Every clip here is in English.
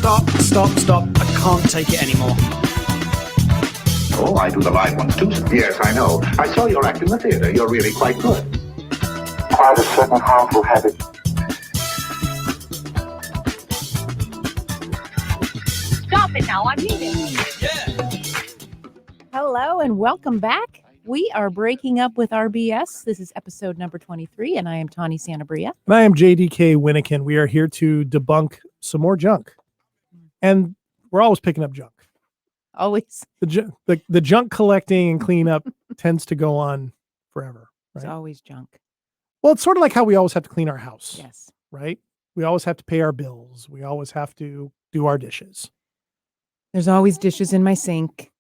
Stop. I can't take it anymore. Oh, I do the live ones too. Yes, I know. I saw your act in the theater. You're really quite good. Quite a certain harmful habit. Stop it now, I'm leaving. Hello and welcome back. We are breaking up with RBS. This is episode number 23, and I am Tawny Santabria. And I am JDK Winnikin. We are here to debunk some more junk. And we're always picking up junk. Always. The junk collecting and cleanup tends to go on forever. Right? It's always junk. Well, it's sort of like how we always have to clean our house. Yes. Right? We always have to pay our bills. We always have to do our dishes. There's always dishes in my sink.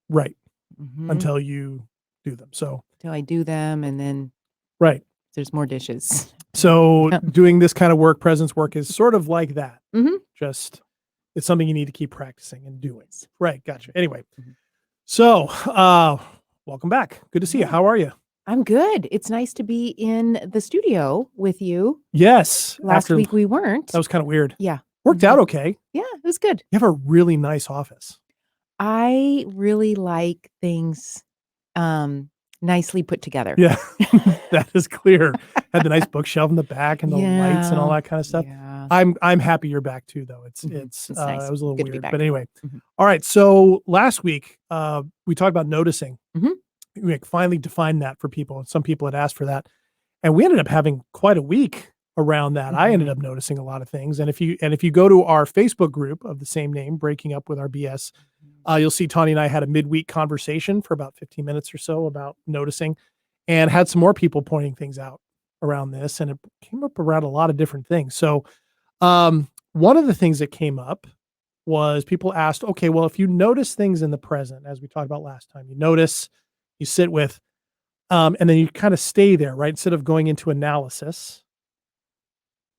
Right. Mm-hmm. Until you do them. So until I do them, and then right. There's more dishes. So doing this kind of work, presence work, is sort of like that. Mm-hmm. Just it's something you need to keep practicing and doing. Right. Gotcha. Anyway. So welcome back. Good to see you. How are you? I'm good. It's nice to be in the studio with you. Yes. Last week we weren't. That was kind of weird. Yeah. Worked out okay. Yeah, it was good. You have a really nice office. I really like things nicely put together. Yeah, that is clear. Had the nice bookshelf in the back and the lights and all that kind of stuff. Yeah. I'm happy you're back too, though. It's nice. It was a little weird, but anyway. Mm-hmm. All right. So last week we talked about noticing. Mm-hmm. We finally defined that for people, and some people had asked for that, and we ended up having quite a week around that. Mm-hmm. I ended up noticing a lot of things, and if you go to our Facebook group of the same name, Breaking Up with RBS. You'll see Tawny and I had a midweek conversation for about 15 minutes or so about noticing, and had some more people pointing things out around this, and it came up around a lot of different things. So one of the things that came up was people asked, okay, well, if you notice things in the present, as we talked about last time, you notice, you sit with, and then you kind of stay there, right? Instead of going into analysis.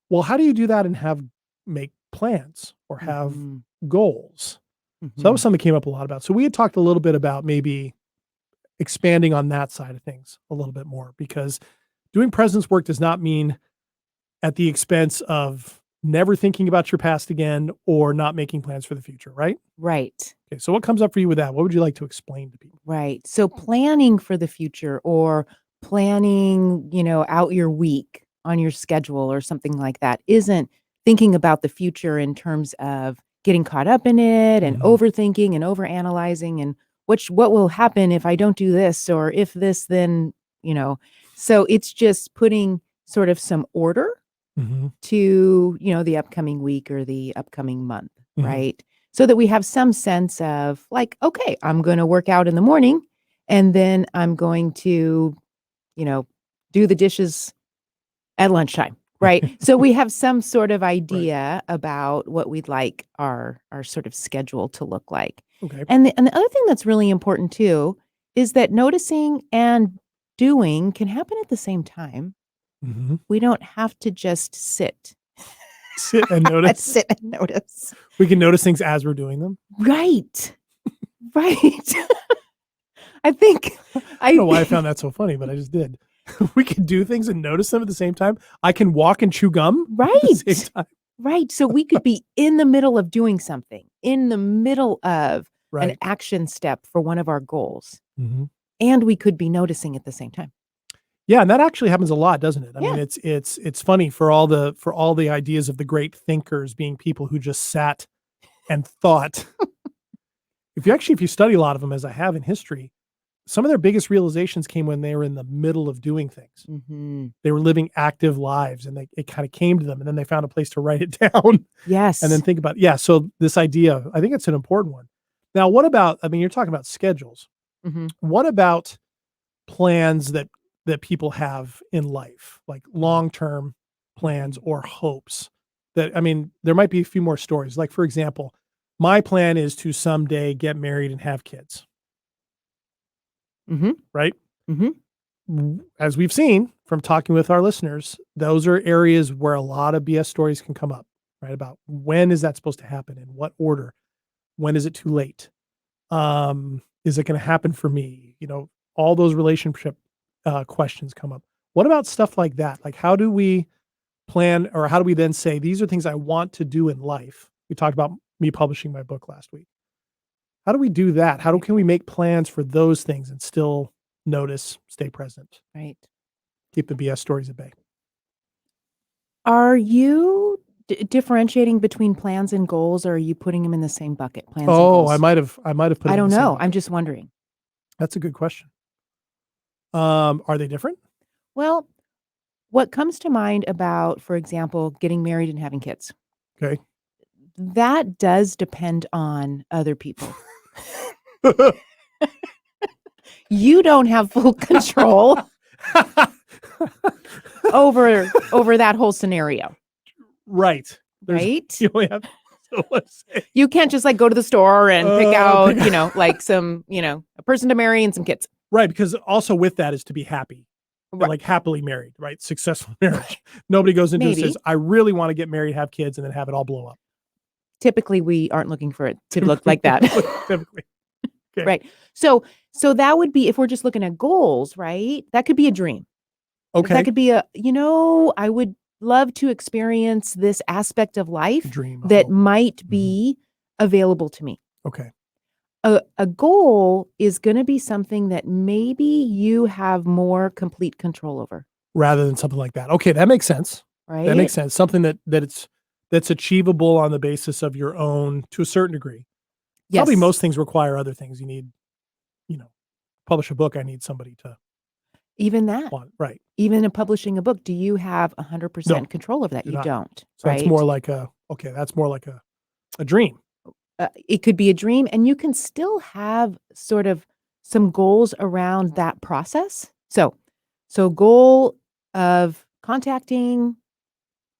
Well, how do you do that and make plans or have goals? Mm-hmm. So that was something that came up a lot about. So we had talked a little bit about maybe expanding on that side of things a little bit more, because doing presence work does not mean at the expense of never thinking about your past again or not making plans for the future, right? Right. Okay. So what comes up for you with that? What would you like to explain to people? Right. So planning for the future, or planning, out your week on your schedule or something like that, isn't thinking about the future in terms of getting caught up in it and overthinking and overanalyzing and what will happen if I don't do this, or if this, then, so it's just putting sort of some order to, the upcoming week or the upcoming month, right? So that we have some sense of like, okay, I'm going to work out in the morning, and then I'm going to, do the dishes at lunchtime. Right. So we have some sort of idea about what we'd like our sort of schedule to look like. Okay. And the other thing that's really important too is that noticing and doing can happen at the same time. Mm-hmm. We don't have to just sit. Sit and notice. Sit and notice. We can notice things as we're doing them. Right. Right. I don't know why I found that so funny, but I just did. We can do things and notice them at the same time. I can walk and chew gum right at the same time. Right. So we could be in the middle of doing something, in the middle of an action step for one of our goals. Mm-hmm. And we could be noticing at the same time. Yeah, and that actually happens a lot, doesn't it? I mean, it's funny for all the ideas of the great thinkers being people who just sat and thought. If you study a lot of them, as I have in history, some of their biggest realizations came when they were in the middle of doing things. Mm-hmm. They were living active lives, and it kind of came to them, and then they found a place to write it down. Yes. And then think about it. Yeah. So this idea, I think it's an important one. Now, what about, you're talking about schedules. Mm-hmm. What about plans that people have in life, like long-term plans or hopes that, there might be a few more stories. Like, for example, my plan is to someday get married and have kids. Mm-hmm. Right? Mm-hmm. As we've seen from talking with our listeners, those are areas where a lot of BS stories can come up, right? About when is that supposed to happen? In what order? When is it too late? Is it going to happen for me? All those relationship questions come up. What about stuff like that? Like, how do we plan, or how do we then say, these are things I want to do in life? We talked about me publishing my book last week. How do we do that? Can we make plans for those things and still notice, stay present? Right. Keep the BS stories at bay. Are you differentiating between plans and goals, or are you putting them in the same bucket? Plans and Oh, goals. I might have put it I in don't the same know. bucket. I'm just wondering. That's a good question. Are they different? Well, what comes to mind about, for example, getting married and having kids? Okay. That does depend on other people. You don't have full control over that whole scenario. Right. Right? You only have so much say. You can't just like go to the store and pick out, like some, a person to marry and some kids. Right, because also with that is to be happy. Right. Like happily married, right? Successful marriage. Nobody goes into it and says, I really want to get married, have kids, and then have it all blow up. Typically, we aren't looking for it to look like that. Typically. Okay. Right. So that would be, if we're just looking at goals, right? That could be a dream. Okay. That could be I would love to experience this aspect of life Dream. that might be available to me. Okay. A goal is going to be something that maybe you have more complete control over. Rather than something like that. Okay, that makes sense. Right. That makes sense. Something that's achievable on the basis of your own, to a certain degree. Yes. Probably most things require other things. You need, publish a book. I need somebody to. Even that. Right. Even in publishing a book, do you have 100% control over that? You don't. So right? That's more like a dream. It could be a dream, and you can still have sort of some goals around that process. So goal of contacting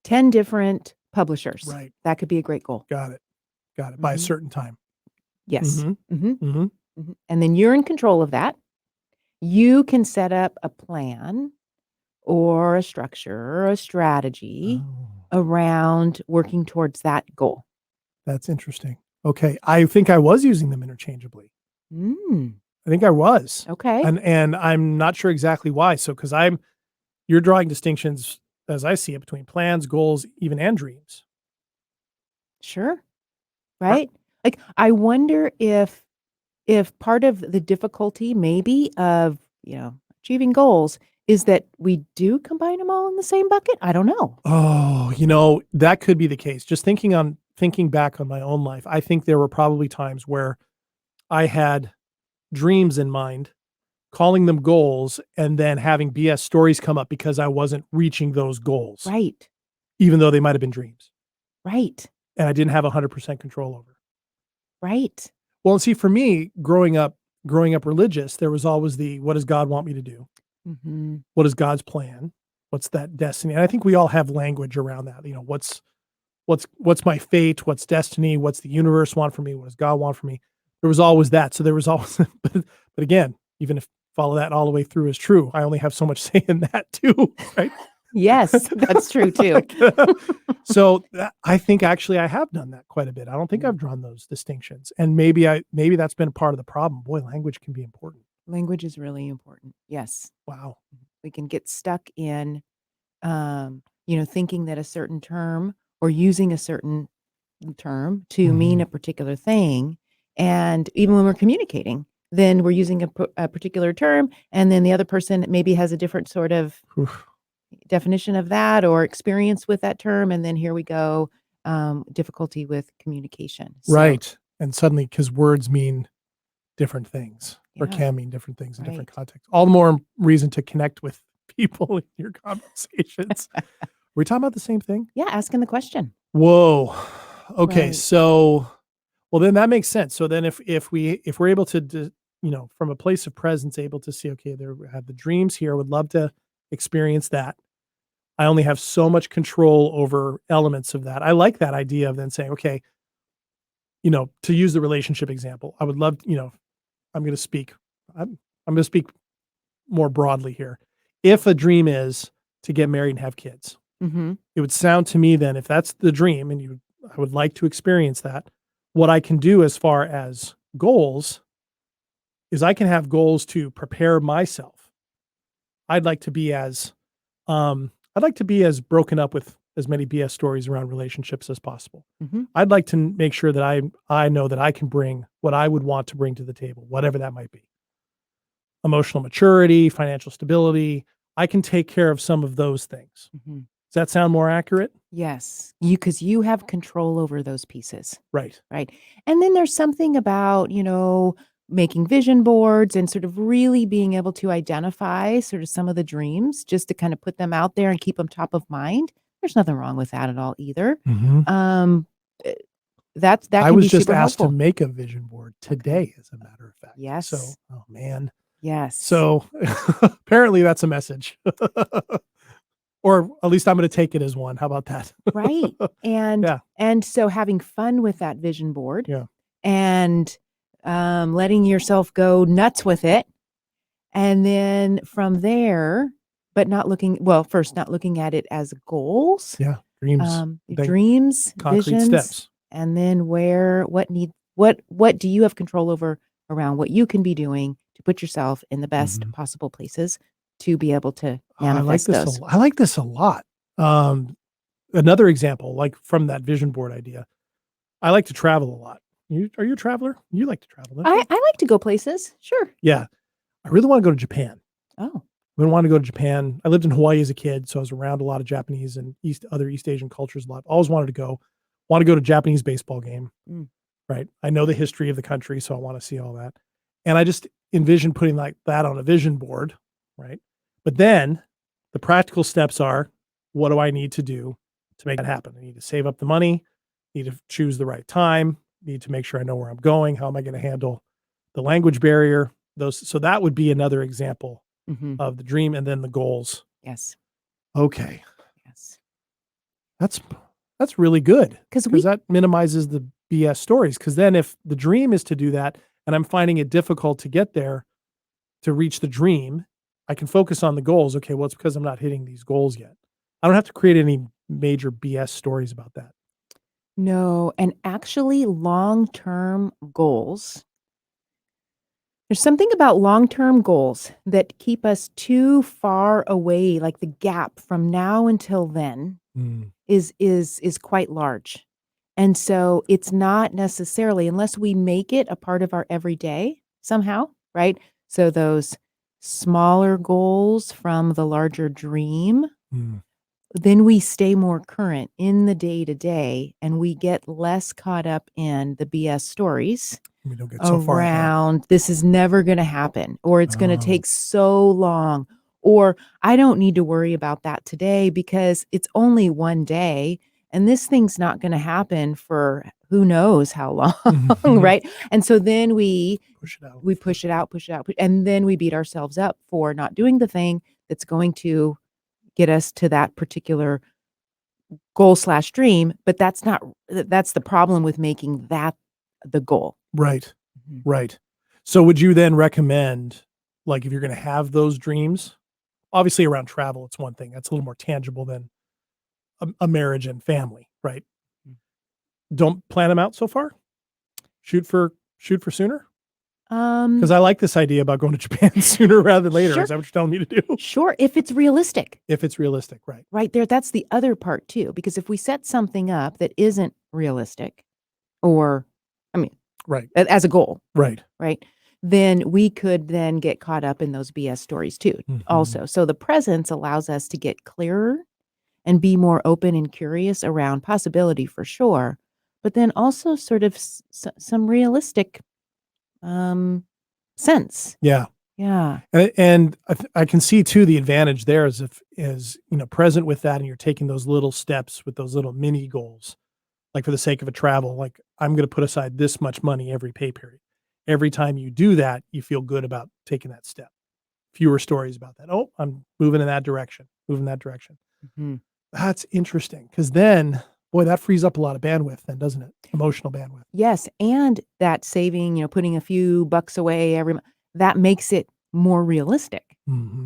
10 different publishers. Right. That could be a great goal. Got it. By a certain time. Yes. Mm-hmm. And then you're in control of that. You can set up a plan or a structure or a strategy around working towards that goal. That's interesting. Okay. I think I was using them interchangeably. I think I was. Okay. And I'm not sure exactly why. So, because you're drawing distinctions as I see it between plans, goals, even and dreams. Sure. Right. Like, I wonder if part of the difficulty maybe of, achieving goals is that we do combine them all in the same bucket. I don't know. Oh, that could be the case. Just thinking back on my own life, I think there were probably times where I had dreams in mind, calling them goals, and then having BS stories come up because I wasn't reaching those goals. Right. Even though they might have been dreams. Right. And I didn't have 100% control over. Right. Well, and see, for me, growing up religious, there was always what does God want me to do? Mm-hmm. What is God's plan? What's that destiny? And I think we all have language around that. What's my fate? What's destiny? What's the universe want for me? What does God want for me? There was always that. So there was always, but again, even if follow that all the way through is true, I only have so much say in that too, right? Yes, that's true too. So I think actually I have done that quite a bit. I don't think I've drawn those distinctions, and maybe that's been part of the problem. Boy, language can be important. Language is really important. Yes. Wow. We can get stuck in, thinking that a certain term or using a certain term to mean a particular thing. And even when we're communicating, then we're using a particular term, and then the other person maybe has a different sort of definition of that or experience with that term. And then here we go, difficulty with communication. So, right. And suddenly, because words mean different things or Yeah. can mean different things in different Right. contexts. All the more reason to connect with people in your conversations. We're talking about the same thing? Yeah, asking the question. Whoa. Okay. Right. So, well, then that makes sense. So then if we're able to, from a place of presence, able to see, okay, there we have the dreams here, would love to experience that. I only have so much control over elements of that. I like that idea of then saying, okay, to use the relationship example, I would love, I'm going to speak more broadly here. If a dream is to get married and have kids, Mm-hmm. it would sound to me then, if that's the dream and I would like to experience that, what I can do as far as goals is I can have goals to prepare myself. I'd like to be as broken up with as many BS stories around relationships as possible. Mm-hmm. I'd like to make sure that I know that I can bring what I would want to bring to the table, whatever that might be. Emotional maturity, financial stability. I can take care of some of those things. Mm-hmm. Does that sound more accurate? Yes, because you have control over those pieces. Right. Right. And then there's something about, making vision boards and sort of really being able to identify sort of some of the dreams just to kind of put them out there and keep them top of mind. There's nothing wrong with that at all either. Mm-hmm. Eh, that I can was be just super asked helpful. to make a vision board today, as a matter of fact. Yes. So, oh man. Yes. So apparently that's a message. Or at least I'm going to take it as one. How about that? Right. And Yeah. and so having fun with that vision board. Yeah. And letting yourself go nuts with it. And then from there, but not looking at it as goals. Yeah. Dreams. Dreams, Concrete visions, steps. and then what do you have control over around what you can be doing to put yourself in the best possible places to be able to manifest those. I like this a lot. Another example, like from that vision board idea, I like to travel a lot. Are you a traveler? You like to travel, don't you? I like to go places. Sure. Yeah. I really want to go to Japan. Oh. I want to go to Japan. I lived in Hawaii as a kid, so I was around a lot of Japanese and other East Asian cultures a lot. Always wanted to go. Want to go to a Japanese baseball game. Right. I know the history of the country, so I want to see all that. And I just envision putting like that on a vision board, right? But then the practical steps are, what do I need to do to make that happen? I need to save up the money, need to choose the right time, need to make sure I know where I'm going. How am I going to handle the language barrier? So that would be another example of the dream, and then the goals. Yes. Okay. Yes. That's really good because that minimizes the BS stories. Because then if the dream is to do that, and I'm finding it difficult to get there to reach the dream, I can focus on the goals. Okay, well, it's because I'm not hitting these goals yet. I don't have to create any major BS stories about that. No, and actually long-term goals. There's something about long-term goals that keep us too far away, like the gap from now until then is quite large. And so it's not necessarily, unless we make it a part of our everyday somehow, right? So those smaller goals from the larger dream, then we stay more current in the day-to-day, and we get less caught up in the BS stories. We don't get so far around this is never going to happen, or it's going to take so long, or I don't need to worry about that today because it's only one day and this thing's not going to happen for who knows how long. Right. And so then we push it out, and then we beat ourselves up for not doing the thing that's going to get us to that particular goal/dream. But that's the problem with making that the goal. Right. Right. So would you then recommend, like, if you're going to have those dreams, obviously around travel, it's one thing that's a little more tangible than a marriage and family, right? Don't plan them out so far. Shoot for sooner. Because I like this idea about going to Japan sooner rather than later. Sure. Is that what you're telling me to do? Sure. If it's realistic. If it's realistic, right. Right there. That's the other part too, because if we set something up that isn't realistic, or, right, as a goal, right, then we could then get caught up in those BS stories too, also. So the presence allows us to get clearer and be more open and curious around possibility for sure, but then also sort of some realistic sense. Yeah. Yeah. And I can see too, the advantage there is present with that, and you're taking those little steps with those little mini goals, like for the sake of a travel, like I'm going to put aside this much money every pay period. Every time you do that, you feel good about taking that step. Fewer stories about that. Oh, I'm moving in that direction, That's interesting. Because then, boy, that frees up a lot of bandwidth then, doesn't it? Emotional bandwidth. Yes. And that saving, putting a few bucks away every month, that makes it more realistic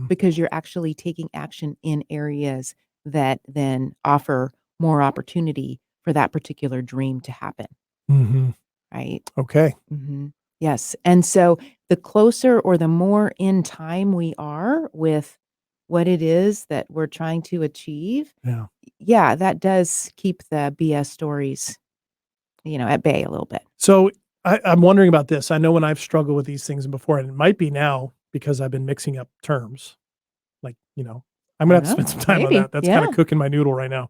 because you're actually taking action in areas that then offer more opportunity for that particular dream to happen. Right. Okay. Yes. And so the closer or the more in time we are with what it is that we're trying to achieve, Yeah. yeah, that does keep the BS stories, at bay a little bit. So I'm wondering about this. I know when I've struggled with these things before, and it might be now because I've been mixing up terms. Like, I'm gonna have to spend some time on Maybe. that. That's kind of cooking my noodle right now.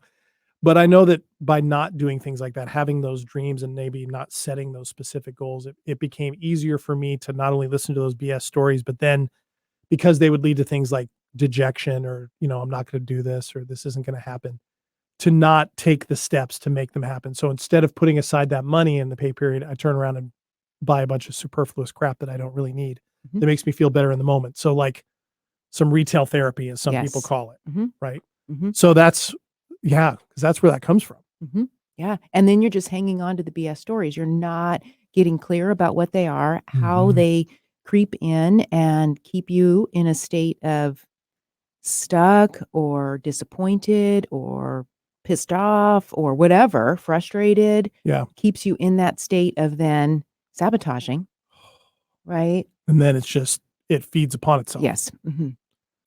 But I know that by not doing things like that, having those dreams and maybe not setting those specific goals, it became easier for me to not only listen to those BS stories, but then because they would lead to things like dejection or, I'm not going to do this or this isn't going to happen, to not take the steps to make them happen. So instead of putting aside that money in the pay period, I turn around and buy a bunch of superfluous crap that I don't really need. That makes me feel better in the moment. So like some retail therapy, as some people call it, right? So that's, because that's where that comes from. Yeah. And then you're just hanging on to the BS stories. You're not getting clear about what they are, how they creep in and keep you in a state of stuck or disappointed or pissed off or whatever, frustrated. Yeah. Keeps you in that state of then sabotaging, right? And then it feeds upon itself. Yes.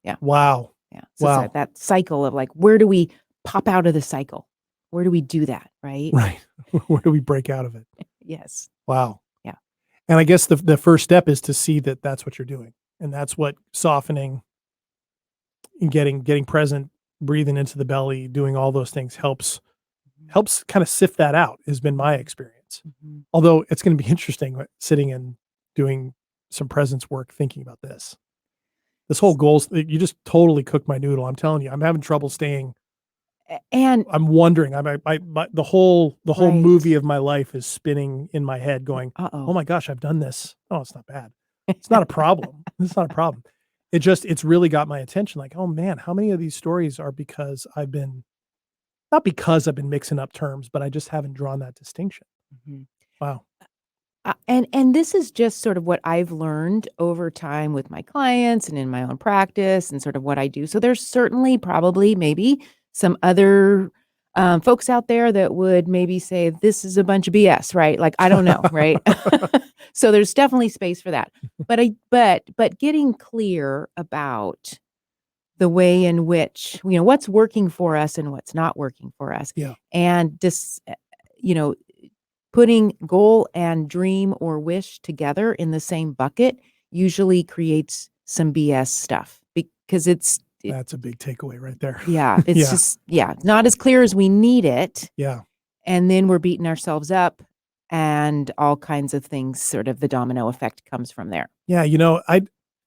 Yeah. Wow. Yeah. So wow. it's that cycle of like, where do we pop out of the cycle? Where do we do that? Right. Right. Where do we break out of it? Yes. Wow. Yeah. And I guess the first step is to see that that's what you're doing. And that's what softening and getting present, breathing into the belly, doing all those things helps kind of sift that out, has been my experience. Although it's going to be interesting sitting and doing some presence work, thinking about this whole goals. You just totally cooked my noodle. I'm telling you, I'm having trouble staying. And I'm wondering, the whole movie of my life is spinning in my head going, oh my gosh, I've done this. Oh, it's not bad. It's not a problem. It's not a problem. It's really got my attention. Like, oh man, how many of these stories are because not because I've been mixing up terms, but I just haven't drawn that distinction. Wow. And this is just sort of what I've learned over time with my clients and in my own practice and sort of what I do. So there's certainly probably maybe some other folks out there that would maybe say this is a bunch of BS, right? Like, I don't know, right? So there's definitely space for that. But getting clear about the way in which, what's working for us and what's not working for us. Yeah. And just, putting goal and dream or wish together in the same bucket usually creates some BS stuff because that's a big takeaway right there. Yeah. It's just, not as clear as we need it. Yeah. And then we're beating ourselves up and all kinds of things, sort of the domino effect comes from there. Yeah.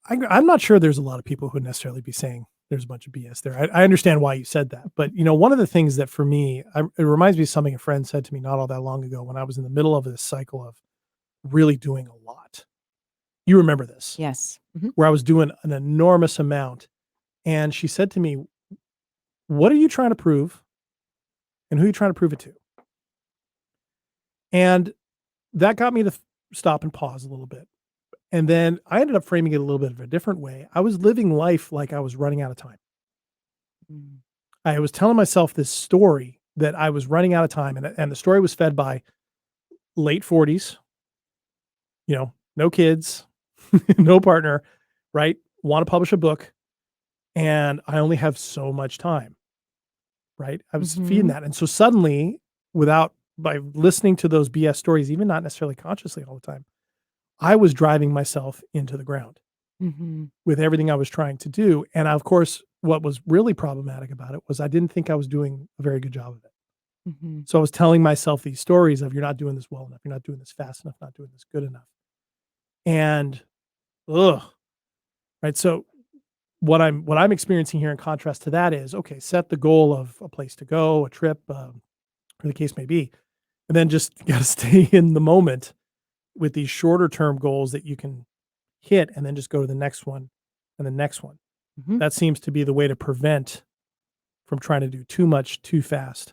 I'm not sure there's a lot of people who would necessarily be saying there's a bunch of BS there. I understand why you said that, but one of the things that for me, it reminds me of something a friend said to me not all that long ago when I was in the middle of this cycle of really doing a lot. You remember this? Yes. Where I was doing an enormous amount. And she said to me, what are you trying to prove? And who are you trying to prove it to? And that got me to stop and pause a little bit. And then I ended up framing it a little bit of a different way. I was living life like I was running out of time. I was telling myself this story that I was running out of time. And the story was fed by late 40s, no kids, no partner, right? Want to publish a book. And I only have so much time, right? I was feeding that. And so suddenly, by listening to those BS stories, even not necessarily consciously all the time, I was driving myself into the ground with everything I was trying to do. And of course, what was really problematic about it was I didn't think I was doing a very good job of it. So I was telling myself these stories of, you're not doing this well enough. You're not doing this fast enough, not doing this good enough. And, right. So what I'm experiencing here in contrast to that is, okay, set the goal of a place to go, a trip, whatever the case may be, and then just got to stay in the moment with these shorter term goals that you can hit and then just go to the next one and the next one. That seems to be the way to prevent from trying to do too much too fast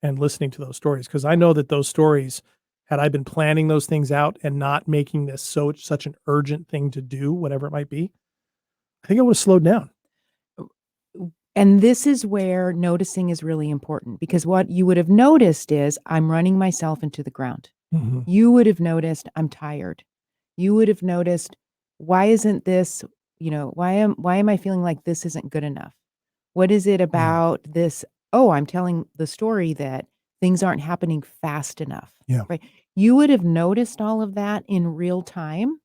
and listening to those stories. Because I know that those stories, had I been planning those things out and not making this such an urgent thing to do, whatever it might be, I think I would have slowed down. And this is where noticing is really important, because what you would have noticed is I'm running myself into the ground. You would have noticed I'm tired. You would have noticed, why isn't this why am I feeling like this isn't good enough? What is it about this? Oh, I'm telling the story that things aren't happening fast enough. Yeah. Right. You would have noticed all of that in real time,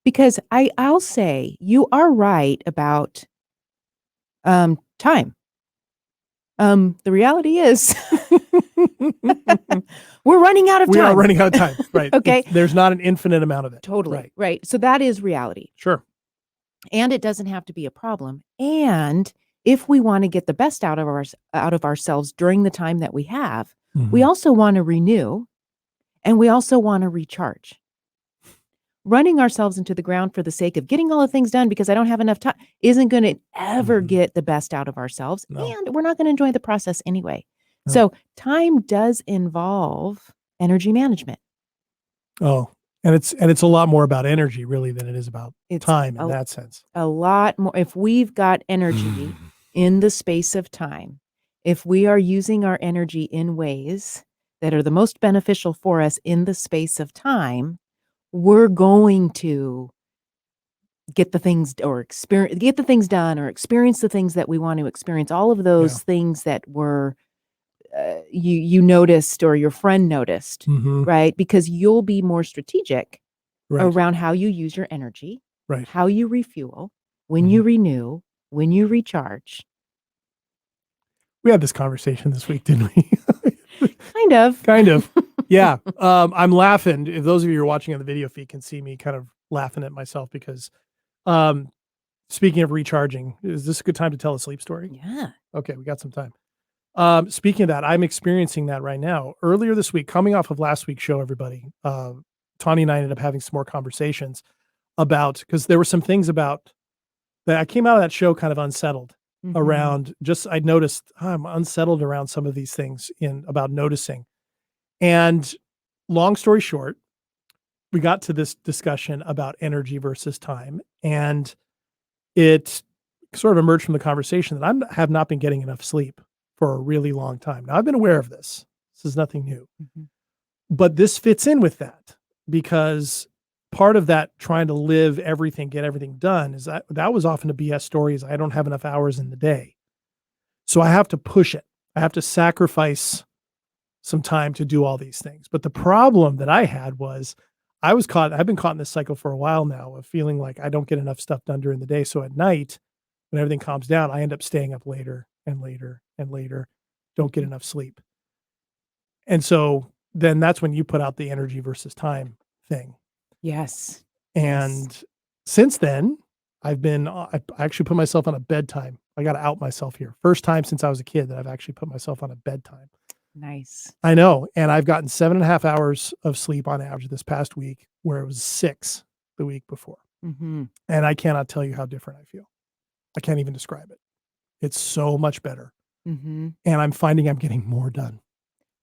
because I'll say you are right about time. The reality is we're running out of time. We are running out of time. Right. Okay. There's not an infinite amount of it. Totally. Right. So that is reality. Sure. And it doesn't have to be a problem. And if we want to get the best out of ourselves during the time that we have, we also want to renew, and we also want to recharge. Running ourselves into the ground for the sake of getting all the things done because I don't have enough time isn't going to ever get the best out of ourselves. No. And we're not going to enjoy the process anyway. No. So time does involve energy management. Oh, and it's a lot more about energy really than it is about time in that sense. A lot more. If we've got energy in the space of time, if we are using our energy in ways that are the most beneficial for us in the space of time, we're going to get the things done or experience the things that we want to experience. All of those things that were you noticed or your friend noticed, right? Because you'll be more strategic around how you use your energy, how you refuel, when you renew, when you recharge. We had this conversation this week, didn't we? Kind of. Yeah. I'm laughing. If those of you who are watching on the video feed can see me kind of laughing at myself because speaking of recharging, is this a good time to tell a sleep story? Yeah. Okay, we got some time. Speaking of that, I'm experiencing that right now. Earlier this week, coming off of last week's show, everybody, Tawny and I ended up having some more conversations about, because there were some things about that I came out of that show kind of unsettled around I'd noticed I'm unsettled around some of these things about noticing. And long story short, we got to this discussion about energy versus time. And it sort of emerged from the conversation that I have not been getting enough sleep for a really long time. Now, I've been aware of this. This is nothing new. But this fits in with that because part of that trying to live everything, get everything done is that was often a BS story is I don't have enough hours in the day. So I have to push it. I have to sacrifice some time to do all these things. But the problem that I had was I've been caught in this cycle for a while now of feeling like I don't get enough stuff done during the day. So at night, when everything calms down, I end up staying up later and later and later, don't get enough sleep. And so then that's when you put out the energy versus time thing. Yes. And since then, I actually put myself on a bedtime. I got to out myself here. First time since I was a kid that I've actually put myself on a bedtime. Nice. I know. And I've gotten 7.5 hours of sleep on average this past week, where it was 6 the week before. And I cannot tell you how different I feel. I can't even describe it. It's so much better. And I'm finding I'm getting more done.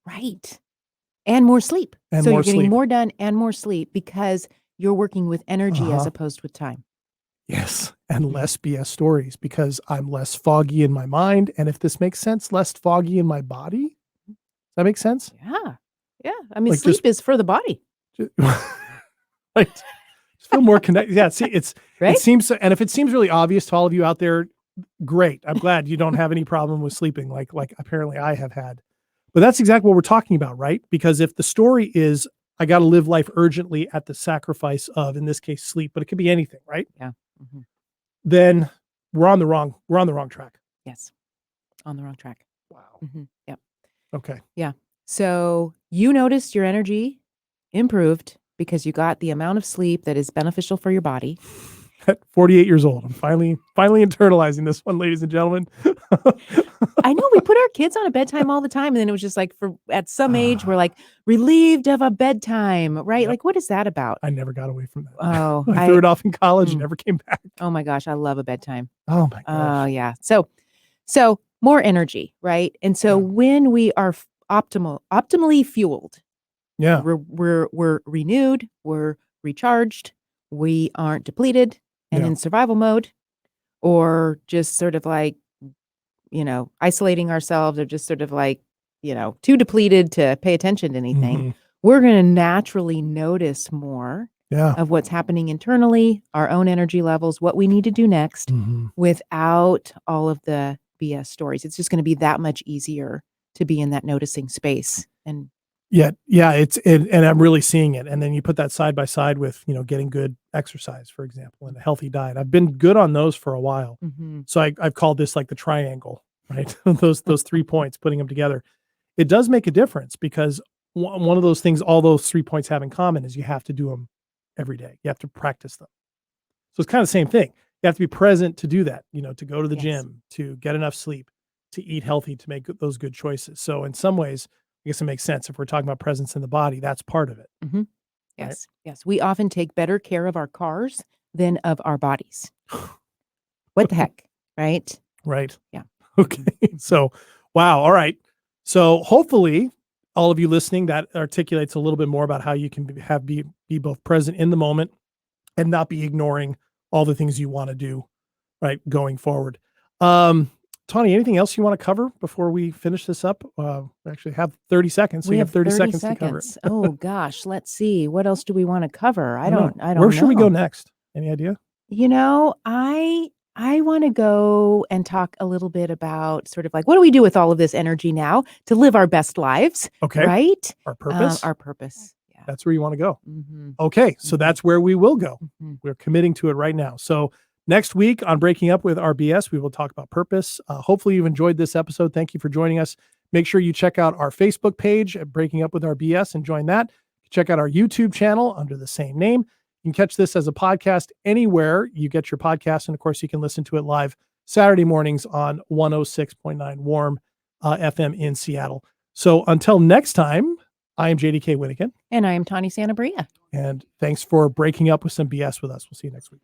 Right. And more sleep. And so more you're getting sleep. more done and more sleep because you're working with energy as opposed with time. Yes. And less BS stories because I'm less foggy in my mind. And if this makes sense, less foggy in my body. Does that make sense? Yeah. Yeah. I mean, Like sleep is for the body. Right. Just feel more connected. Yeah. See, it Right? seems, and if it seems really obvious to all of you out there, great. I'm glad you don't have any problem with sleeping like apparently I have had. But that's exactly what we're talking about, right? Because if the story is I got to live life urgently at the sacrifice of, in this case, sleep, but it could be anything, right? Yeah. Then we're on the wrong track. Yes. On the wrong track. Wow. Yep. Okay. Yeah. So you noticed your energy improved because you got the amount of sleep that is beneficial for your body. At 48 years old, I'm finally internalizing this one, ladies and gentlemen. I know we put our kids on a bedtime all the time. And then it was just like at some age, we're like relieved of a bedtime, right? Yep. Like, what is that about? I never got away from that. Oh, I threw it off in college and never came back. Oh my gosh. I love a bedtime. Oh my gosh. Oh yeah. So more energy, right? And so when we are optimally fueled, we're renewed, we're recharged, we aren't depleted and in survival mode, or just sort of like, isolating ourselves, or just sort of like, too depleted to pay attention to anything. We're going to naturally notice more of what's happening internally, our own energy levels, what we need to do next without all of the BS stories. It's just going to be that much easier to be in that noticing space. And and I'm really seeing it. And then you put that side by side with, getting good exercise, for example, and a healthy diet. I've been good on those for a while. So I've called this like the triangle, right? those 3 points, putting them together. It does make a difference because one of those things, all those 3 points have in common is you have to do them every day. You have to practice them. So it's kind of the same thing. You have to be present to do that, to go to the gym, to get enough sleep, to eat healthy, to make those good choices. So in some ways, I guess it makes sense if we're talking about presence in the body, that's part of it. Yes. Right? Yes. We often take better care of our cars than of our bodies. What the heck? Right? Right. Yeah. Okay. So, wow. All right. So hopefully all of you listening, that articulates a little bit more about how you can be both present in the moment and not be ignoring all the things you want to do, right, going forward. Tawny, anything else you want to cover before we finish this up? We actually have 30 seconds. So we have 30 seconds to cover it. Oh gosh, let's see. What else do we want to cover? I don't know. Where should we go next? Any idea? I want to go and talk a little bit about sort of like, what do we do with all of this energy now to live our best lives? Okay. Right? Our purpose? Our purpose. Yeah. That's where you want to go. Okay. So that's where we will go. We're committing to it right now. So next week on Breaking Up with RBS, we will talk about purpose. Hopefully you've enjoyed this episode. Thank you for joining us. Make sure you check out our Facebook page at Breaking Up with RBS and join that. Check out our YouTube channel under the same name. You can catch this as a podcast anywhere you get your podcast. And of course, you can listen to it live Saturday mornings on 106.9 Warm FM in Seattle. So until next time, I am JDK Winnigan. And I am Tawny Santabria. And thanks for breaking up with some BS with us. We'll see you next week.